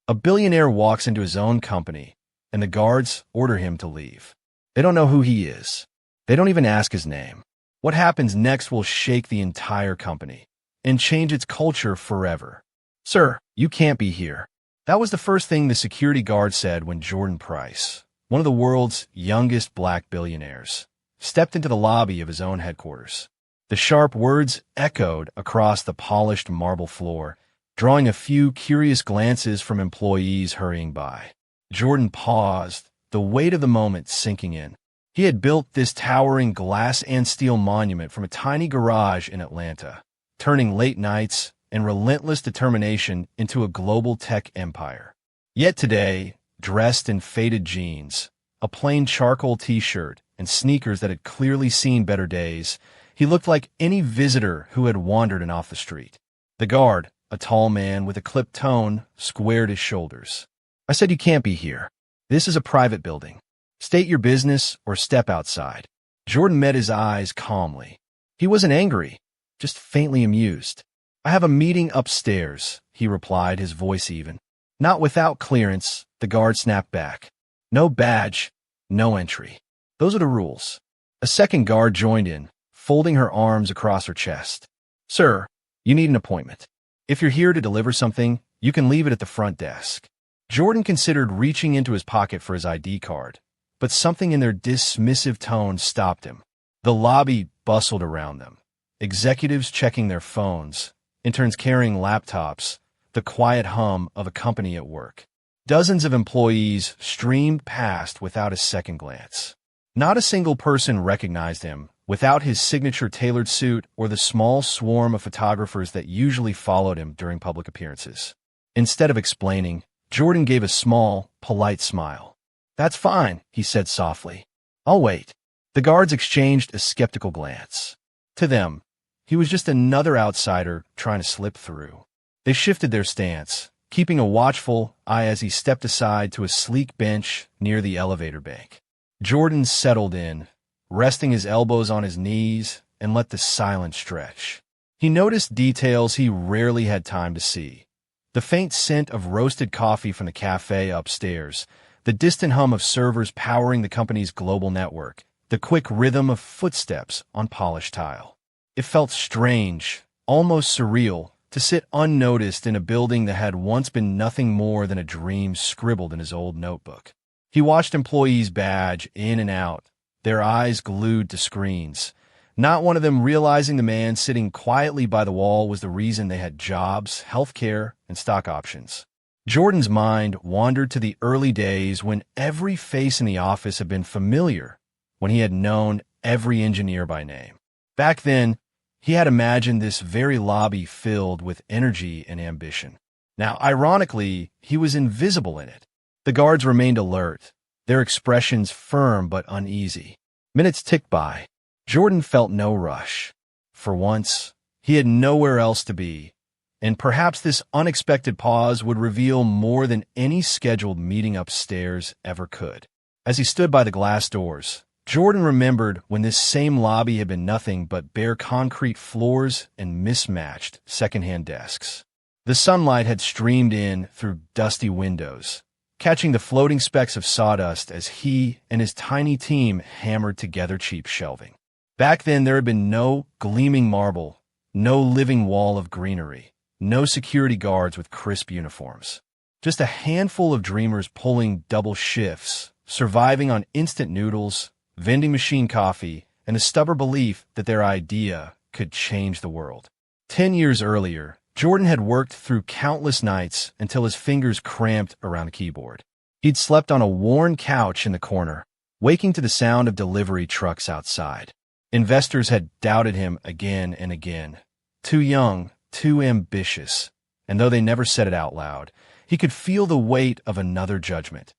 A billionaire walks into his own company, and the guards order him to leave. They don't know who he is. They don't even ask his name. What happens next will shake the entire company and change its culture forever. "Sir, you can't be here." That was the first thing the security guard said when Jordan Price, one of the world's youngest black billionaires, stepped into the lobby of his own headquarters. The sharp words echoed across the polished marble floor, drawing a few curious glances from employees hurrying by. Jordan paused, the weight of the moment sinking in. He had built this towering glass and steel monument from a tiny garage in Atlanta, turning late nights and relentless determination into a global tech empire. Yet today, dressed in faded jeans, a plain charcoal t-shirt, and sneakers that had clearly seen better days, he looked like any visitor who had wandered in off the street. The guard, a tall man with a clipped tone, squared his shoulders. "I said you can't be here. This is a private building. State your business or step outside." Jordan met his eyes calmly. He wasn't angry, just faintly amused. "I have a meeting upstairs," he replied, his voice even. "Not without clearance," the guard snapped back. "No badge, no entry. Those are the rules." A second guard joined in, folding her arms across her chest. "Sir, you need an appointment. If you're here to deliver something, you can leave it at the front desk." Jordan considered reaching into his pocket for his ID card, but something in their dismissive tone stopped him. The lobby bustled around them, executives checking their phones, interns carrying laptops, the quiet hum of a company at work. Dozens of employees streamed past without a second glance. Not a single person recognized him, without his signature tailored suit or the small swarm of photographers that usually followed him during public appearances. Instead of explaining, Jordan gave a small, polite smile. "That's fine," he said softly. "I'll wait." The guards exchanged a skeptical glance. To them, he was just another outsider trying to slip through. They shifted their stance, keeping a watchful eye as he stepped aside to a sleek bench near the elevator bank. Jordan settled in, resting his elbows on his knees, and let the silence stretch. He noticed details he rarely had time to see. The faint scent of roasted coffee from the cafe upstairs, the distant hum of servers powering the company's global network, the quick rhythm of footsteps on polished tile. It felt strange, almost surreal, to sit unnoticed in a building that had once been nothing more than a dream scribbled in his old notebook. He watched employees badge in and out, their eyes glued to screens, not one of them realizing the man sitting quietly by the wall was the reason they had jobs, health care, and stock options. Jordan's mind wandered to the early days when every face in the office had been familiar, when he had known every engineer by name. Back then, he had imagined this very lobby filled with energy and ambition. Now, ironically, he was invisible in it. The guards remained alert, their expressions firm but uneasy. Minutes ticked by. Jordan felt no rush. For once, he had nowhere else to be, and perhaps this unexpected pause would reveal more than any scheduled meeting upstairs ever could. As he stood by the glass doors, Jordan remembered when this same lobby had been nothing but bare concrete floors and mismatched secondhand desks. The sunlight had streamed in through dusty windows, catching the floating specks of sawdust as he and his tiny team hammered together cheap shelving. Back then, there had been no gleaming marble, no living wall of greenery, no security guards with crisp uniforms. Just a handful of dreamers pulling double shifts, surviving on instant noodles, vending machine coffee, and a stubborn belief that their idea could change the world. 10 years earlier, Jordan had worked through countless nights until his fingers cramped around the keyboard. He'd slept on a worn couch in the corner, waking to the sound of delivery trucks outside. Investors had doubted him again and again. Too young, too ambitious, and though they never said it out loud, he could feel the weight of another judgment.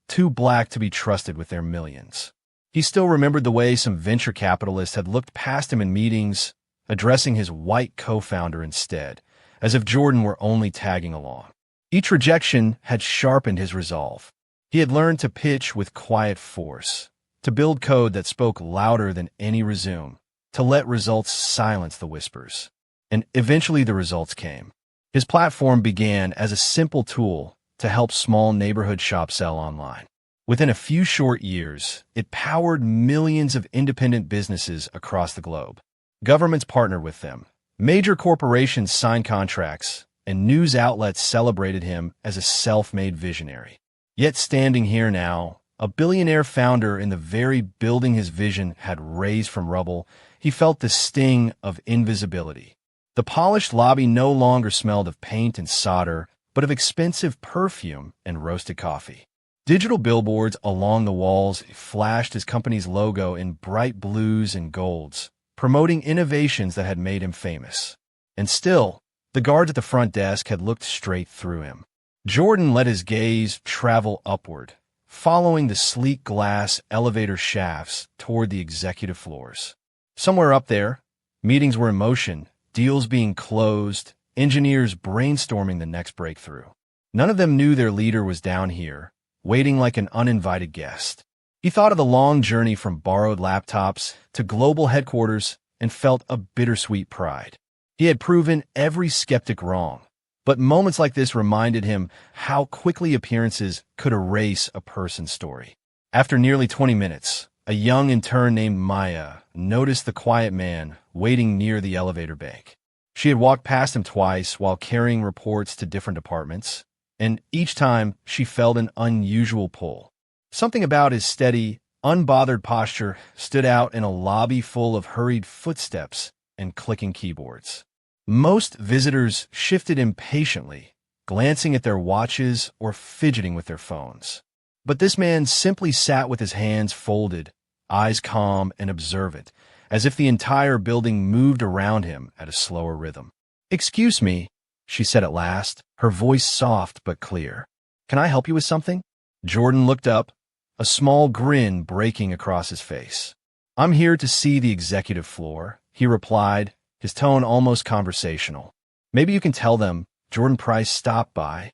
Too black to be trusted with their millions. He still remembered the way some venture capitalists had looked past him in meetings, addressing his white co-founder instead, as if Jordan were only tagging along. Each rejection had sharpened his resolve. He had learned to pitch with quiet force, to build code that spoke louder than any resume, to let results silence the whispers. And eventually the results came. His platform began as a simple tool to help small neighborhood shops sell online. Within a few short years, it powered millions of independent businesses across the globe. Governments partnered with them. Major corporations signed contracts, and news outlets celebrated him as a self-made visionary. Yet standing here now, a billionaire founder in the very building his vision had raised from rubble, he felt the sting of invisibility. The polished lobby no longer smelled of paint and solder, but of expensive perfume and roasted coffee. Digital billboards along the walls flashed his company's logo in bright blues and golds, promoting innovations that had made him famous. And still, the guards at the front desk had looked straight through him. Jordan let his gaze travel upward, following the sleek glass elevator shafts toward the executive floors. Somewhere up there, meetings were in motion, deals being closed, engineers brainstorming the next breakthrough. None of them knew their leader was down here, waiting like an uninvited guest. He thought of the long journey from borrowed laptops to global headquarters and felt a bittersweet pride. He had proven every skeptic wrong, but moments like this reminded him how quickly appearances could erase a person's story. After nearly 20 minutes, a young intern named Maya noticed the quiet man waiting near the elevator bank. She had walked past him twice while carrying reports to different departments, and each time she felt an unusual pull. Something about his steady, unbothered posture stood out in a lobby full of hurried footsteps and clicking keyboards. Most visitors shifted impatiently, glancing at their watches or fidgeting with their phones. But this man simply sat with his hands folded, eyes calm and observant, as if the entire building moved around him at a slower rhythm. "Excuse me," she said at last, her voice soft but clear. "Can I help you with something?" Jordan looked up, a small grin breaking across his face. "I'm here to see the executive floor," he replied, his tone almost conversational. "Maybe you can tell them Jordan Price stopped by."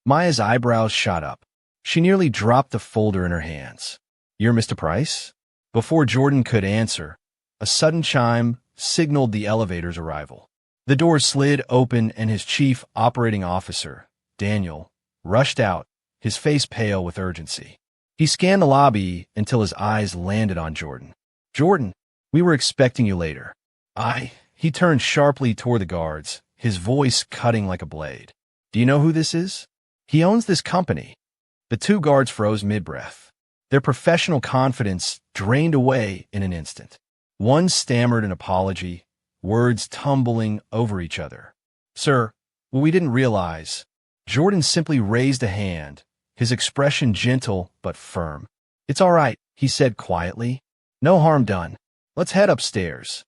Maya's eyebrows shot up. She nearly dropped the folder in her hands. "You're Mr. Price?" Before Jordan could answer, a sudden chime signaled the elevator's arrival. The door slid open and his chief operating officer, Daniel, rushed out, his face pale with urgency. He scanned the lobby until his eyes landed on Jordan. "Jordan, we were expecting you later." He turned sharply toward the guards, his voice cutting like a blade. "Do you know who this is? He owns this company." The two guards froze mid-breath. Their professional confidence drained away in an instant. One stammered an apology, words tumbling over each other. "Sir, well, we didn't realize." Jordan simply raised a hand, his expression gentle but firm. "It's all right," he said quietly. "No harm done. Let's head upstairs."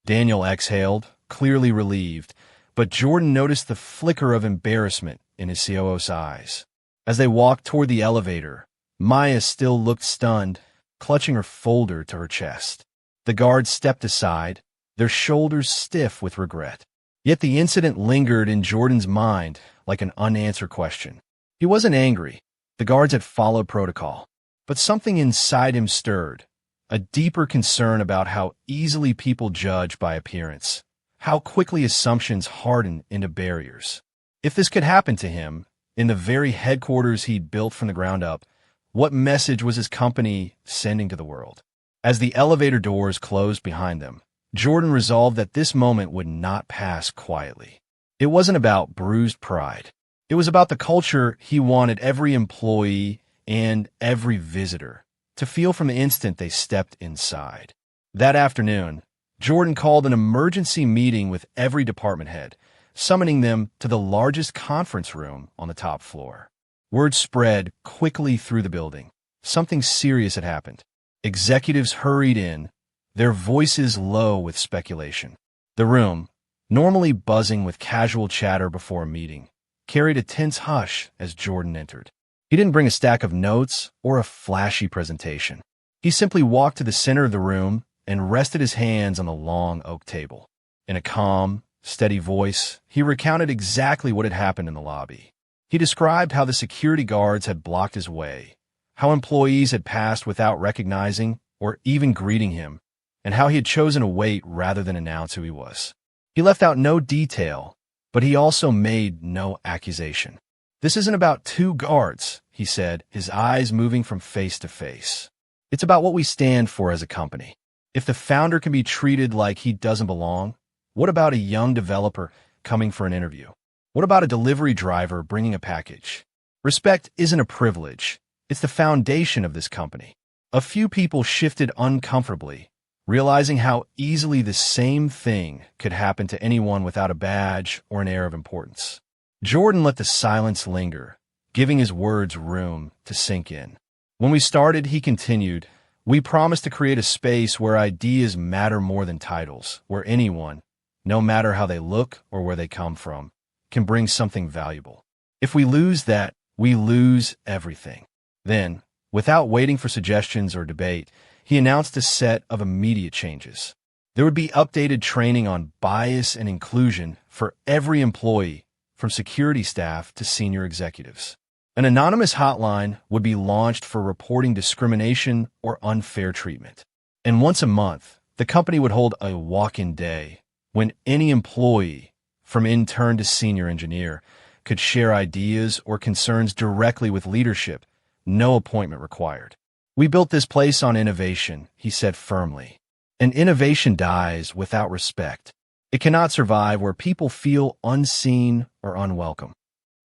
Daniel exhaled, clearly relieved, but Jordan noticed the flicker of embarrassment in his COO's eyes. As they walked toward the elevator, Maya still looked stunned, clutching her folder to her chest. The guards stepped aside, their shoulders stiff with regret. Yet the incident lingered in Jordan's mind like an unanswered question. He wasn't angry. The guards had followed protocol. But something inside him stirred, a deeper concern about how easily people judge by appearance, how quickly assumptions harden into barriers. If this could happen to him, in the very headquarters he'd built from the ground up, what message was his company sending to the world? As the elevator doors closed behind them, Jordan resolved that this moment would not pass quietly. It wasn't about bruised pride. It was about the culture he wanted every employee and every visitor to feel from the instant they stepped inside. That afternoon, Jordan called an emergency meeting with every department head, summoning them to the largest conference room on the top floor. Word spread quickly through the building. Something serious had happened. Executives hurried in, their voices low with speculation. The room, normally buzzing with casual chatter before a meeting, carried a tense hush as Jordan entered. He didn't bring a stack of notes or a flashy presentation. He simply walked to the center of the room and rested his hands on the long oak table. In a calm, steady voice, he recounted exactly what had happened in the lobby. He described how the security guards had blocked his way, how employees had passed without recognizing or even greeting him, and how he had chosen to wait rather than announce who he was. He left out no detail, but he also made no accusation. "This isn't about two guards," he said, his eyes moving from face to face. "It's about what we stand for as a company. If the founder can be treated like he doesn't belong, what about a young developer coming for an interview? What about a delivery driver bringing a package? Respect isn't a privilege. It's the foundation of this company." A few people shifted uncomfortably, realizing how easily the same thing could happen to anyone without a badge or an air of importance. Jordan let the silence linger, giving his words room to sink in. "When we started," he continued, "we promised to create a space where ideas matter more than titles, where anyone, no matter how they look or where they come from, can bring something valuable. If we lose that, we lose everything." Then, without waiting for suggestions or debate, he announced a set of immediate changes. There would be updated training on bias and inclusion for every employee, from security staff to senior executives. An anonymous hotline would be launched for reporting discrimination or unfair treatment. And once a month, the company would hold a walk-in day when any employee, from intern to senior engineer, could share ideas or concerns directly with leadership, no appointment required. "We built this place on innovation," he said firmly. "And innovation dies without respect. It cannot survive where people feel unseen or unwelcome."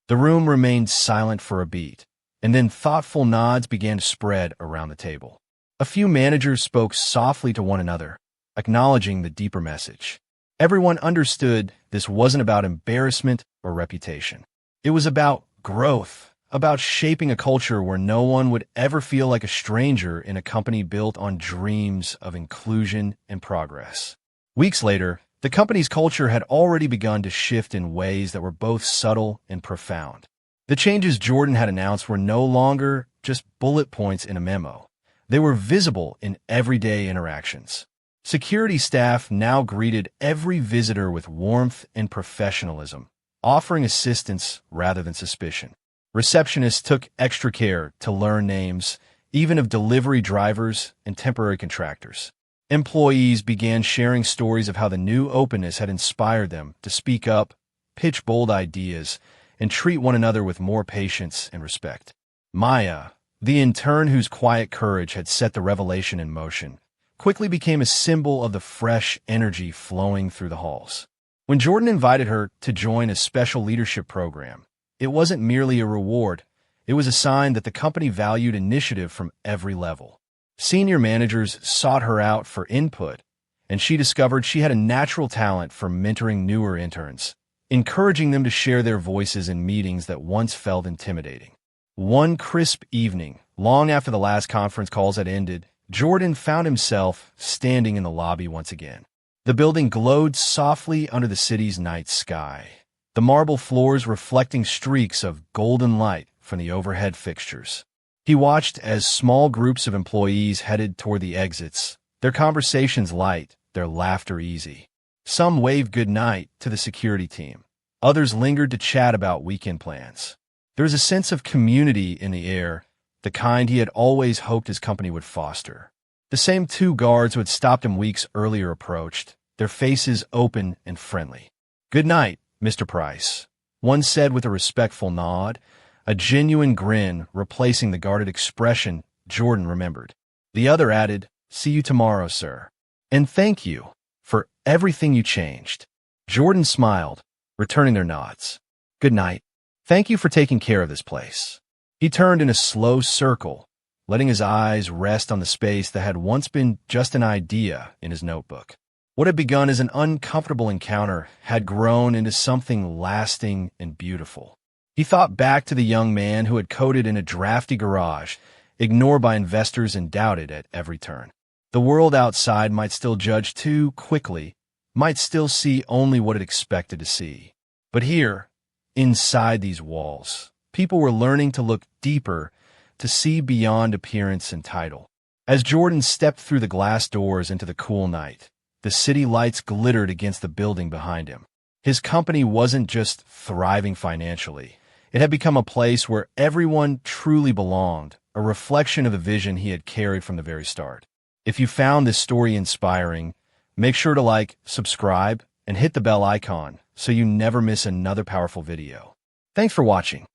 The room remained silent for a beat, and then thoughtful nods began to spread around the table. A few managers spoke softly to one another, acknowledging the deeper message. Everyone understood this wasn't about embarrassment or reputation. It was about growth, about shaping a culture where no one would ever feel like a stranger in a company built on dreams of inclusion and progress. Weeks later, the company's culture had already begun to shift in ways that were both subtle and profound. The changes Jordan had announced were no longer just bullet points in a memo. They were visible in everyday interactions. Security staff now greeted every visitor with warmth and professionalism, offering assistance rather than suspicion. Receptionists took extra care to learn names, even of delivery drivers and temporary contractors. Employees began sharing stories of how the new openness had inspired them to speak up, pitch bold ideas, and treat one another with more patience and respect. Maya, the intern whose quiet courage had set the revelation in motion, quickly became a symbol of the fresh energy flowing through the halls. When Jordan invited her to join a special leadership program, it wasn't merely a reward, it was a sign that the company valued initiative from every level. Senior managers sought her out for input, and she discovered she had a natural talent for mentoring newer interns, encouraging them to share their voices in meetings that once felt intimidating. One crisp evening, long after the last conference calls had ended, Jordan found himself standing in the lobby once again. The building glowed softly under the city's night sky, the marble floors reflecting streaks of golden light from the overhead fixtures. He watched as small groups of employees headed toward the exits, their conversations light, their laughter easy. Some waved goodnight to the security team. Others lingered to chat about weekend plans. There was a sense of community in the air, the kind he had always hoped his company would foster. The same two guards who had stopped him weeks earlier approached, their faces open and friendly. "Good night, Mr. Price," one said with a respectful nod, a genuine grin replacing the guarded expression Jordan remembered. The other added, "See you tomorrow, sir. And thank you for everything you changed." Jordan smiled, returning their nods. "Good night. Thank you for taking care of this place." He turned in a slow circle, letting his eyes rest on the space that had once been just an idea in his notebook. What had begun as an uncomfortable encounter had grown into something lasting and beautiful. He thought back to the young man who had coded in a drafty garage, ignored by investors and doubted at every turn. The world outside might still judge too quickly, might still see only what it expected to see. But here, inside these walls, people were learning to look deeper, to see beyond appearance and title. As Jordan stepped through the glass doors into the cool night, the city lights glittered against the building behind him. His company wasn't just thriving financially. It had become a place where everyone truly belonged, a reflection of the vision he had carried from the very start. If you found this story inspiring, make sure to like, subscribe, and hit the bell icon so you never miss another powerful video. Thanks for watching.